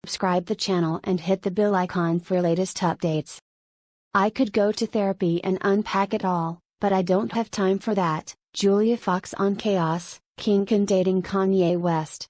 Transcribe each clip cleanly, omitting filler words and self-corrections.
Subscribe the channel and hit the bell icon for latest updates. I could go to therapy and unpack it all, but I don't have time for that. Julia Fox on chaos, kink and dating Kanye West.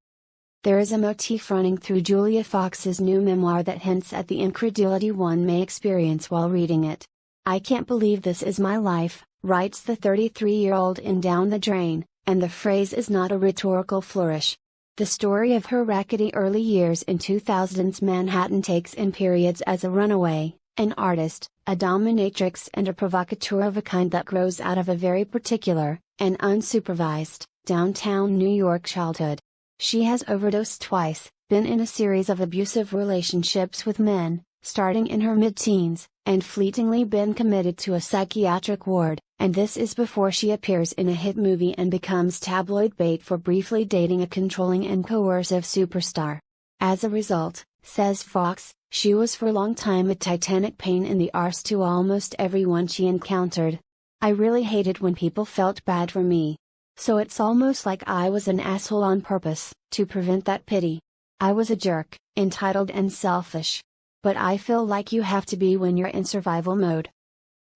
There is a motif running through Julia Fox's new memoir that hints at the incredulity one may experience while reading it. "I can't believe this is my life," writes the 33-year-old in Down the Drain, and the phrase is not a rhetorical flourish. The story of her rackety early years in 2000's Manhattan takes in periods as a runaway, an artist, a dominatrix and a provocateur of a kind that grows out of a very particular, and unsupervised, downtown New York childhood. She has overdosed twice, been in a series of abusive relationships with men, starting in her mid-teens, and fleetingly been committed to a psychiatric ward, and this is before she appears in a hit movie and becomes tabloid bait for briefly dating a controlling and coercive superstar. As a result, says Fox, she was for a long time a titanic pain in the arse to almost everyone she encountered. "I really hated when people felt bad for me. So it's almost like I was an asshole on purpose, to prevent that pity. I was a jerk, entitled and selfish. But I feel like you have to be when you're in survival mode."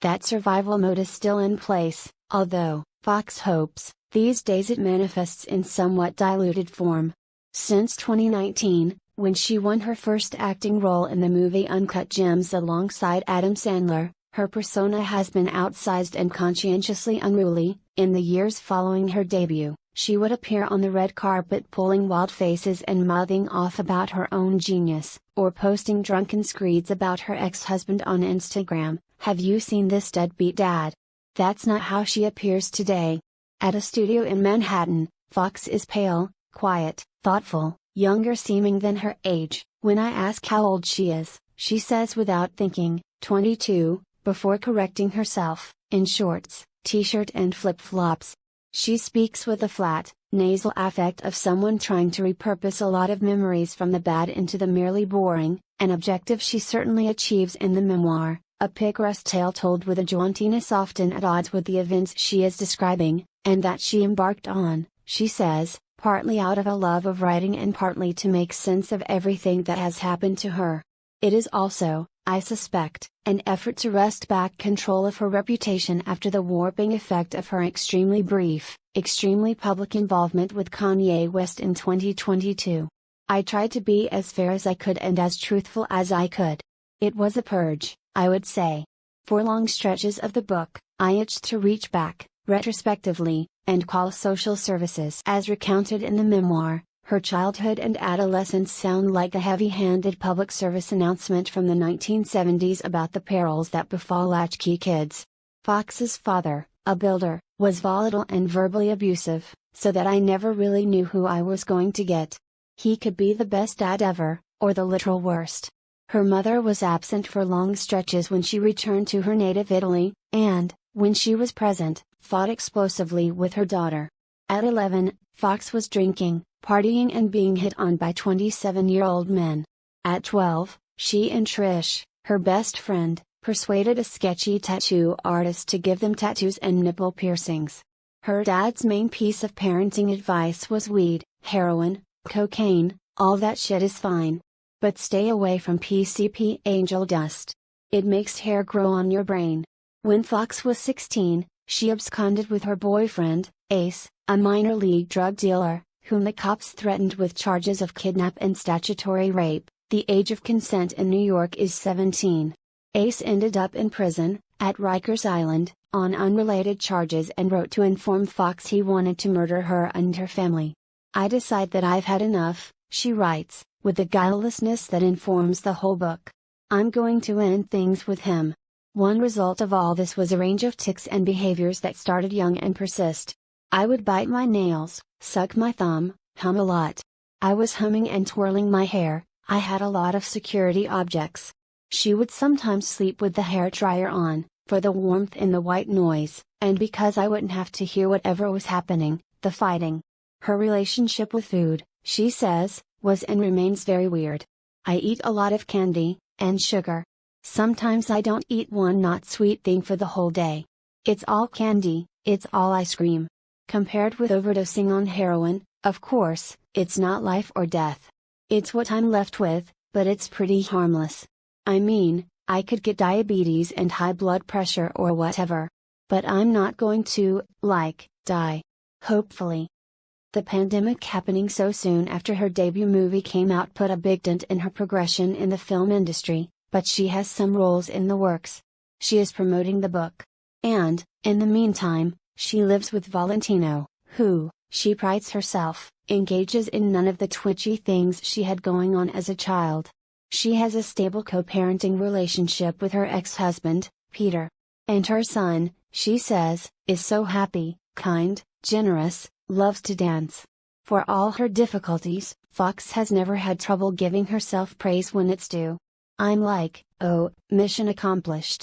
That survival mode is still in place, although, Fox hopes, these days it manifests in somewhat diluted form. Since 2019, when she won her first acting role in the movie Uncut Gems alongside Adam Sandler, her persona has been outsized and conscientiously unruly. In the years following her debut, she would appear on the red carpet pulling wild faces and mouthing off about her own genius, or posting drunken screeds about her ex-husband on Instagram. "Have you seen this deadbeat dad?" That's not how she appears today. At a studio in Manhattan, Fox is pale, quiet, thoughtful, younger seeming than her age. When I ask how old she is, she says without thinking, 22, before correcting herself, in shorts, t-shirt and flip-flops. She speaks with a flat, nasal affect of someone trying to repurpose a lot of memories from the bad into the merely boring, an objective she certainly achieves in the memoir, a picaresque tale told with a jauntiness often at odds with the events she is describing, and that she embarked on, she says, partly out of a love of writing and partly to make sense of everything that has happened to her. It is also, I suspect, an effort to wrest back control of her reputation after the warping effect of her extremely brief, extremely public involvement with Kanye West in 2022. "I tried to be as fair as I could and as truthful as I could. It was a purge, I would say. For long stretches of the book, I itched to reach back, retrospectively, and call social services." As recounted in the memoir, her childhood and adolescence sound like a heavy-handed public service announcement from the 1970s about the perils that befall latchkey kids. Fox's father, a builder, was volatile and verbally abusive, so that I never really knew who I was going to get. He could be the best dad ever, or the literal worst. Her mother was absent for long stretches when she returned to her native Italy, and, when she was present, fought explosively with her daughter. At 11, Fox was drinking, partying and being hit on by 27-year-old men. At 12, she and Trish, her best friend, persuaded a sketchy tattoo artist to give them tattoos and nipple piercings. Her dad's main piece of parenting advice was weed, heroin, cocaine, all that shit is fine. But stay away from PCP angel dust. It makes hair grow on your brain. When Fox was 16, she absconded with her boyfriend, Ace, a minor league drug dealer, whom the cops threatened with charges of kidnap and statutory rape. The age of consent in New York is 17. Ace ended up in prison, at Rikers Island, on unrelated charges and wrote to inform Fox he wanted to murder her and her family. "I decide that I've had enough," she writes, with the guilelessness that informs the whole book. "I'm going to end things with him." One result of all this was a range of tics and behaviors that started young and persist. "I would bite my nails, suck my thumb, hum a lot. I was humming and twirling my hair. I had a lot of security objects." She would sometimes sleep with the hair dryer on, for the warmth and the white noise, and because I wouldn't have to hear whatever was happening, the fighting. Her relationship with food, she says, was and remains very weird. "I eat a lot of candy, and sugar. Sometimes I don't eat one not sweet thing for the whole day. It's all candy, it's all ice cream." Compared with overdosing on heroin, of course, it's not life or death. It's what I'm left with, But it's pretty harmless. I mean, I could get diabetes and high blood pressure or whatever. But I'm not going to, die. Hopefully. The pandemic happening so soon after her debut movie came out put a big dent in her progression in the film industry, but she has some roles in the works. She is promoting the book. And, in the meantime, she lives with Valentino, who, she prides herself, engages in none of the twitchy things she had going on as a child. She has a stable co-parenting relationship with her ex-husband, Peter. And her son, she says, is so happy, kind, generous, loves to dance. For all her difficulties, Fox has never had trouble giving herself praise when it's due. I'm like, oh, mission accomplished.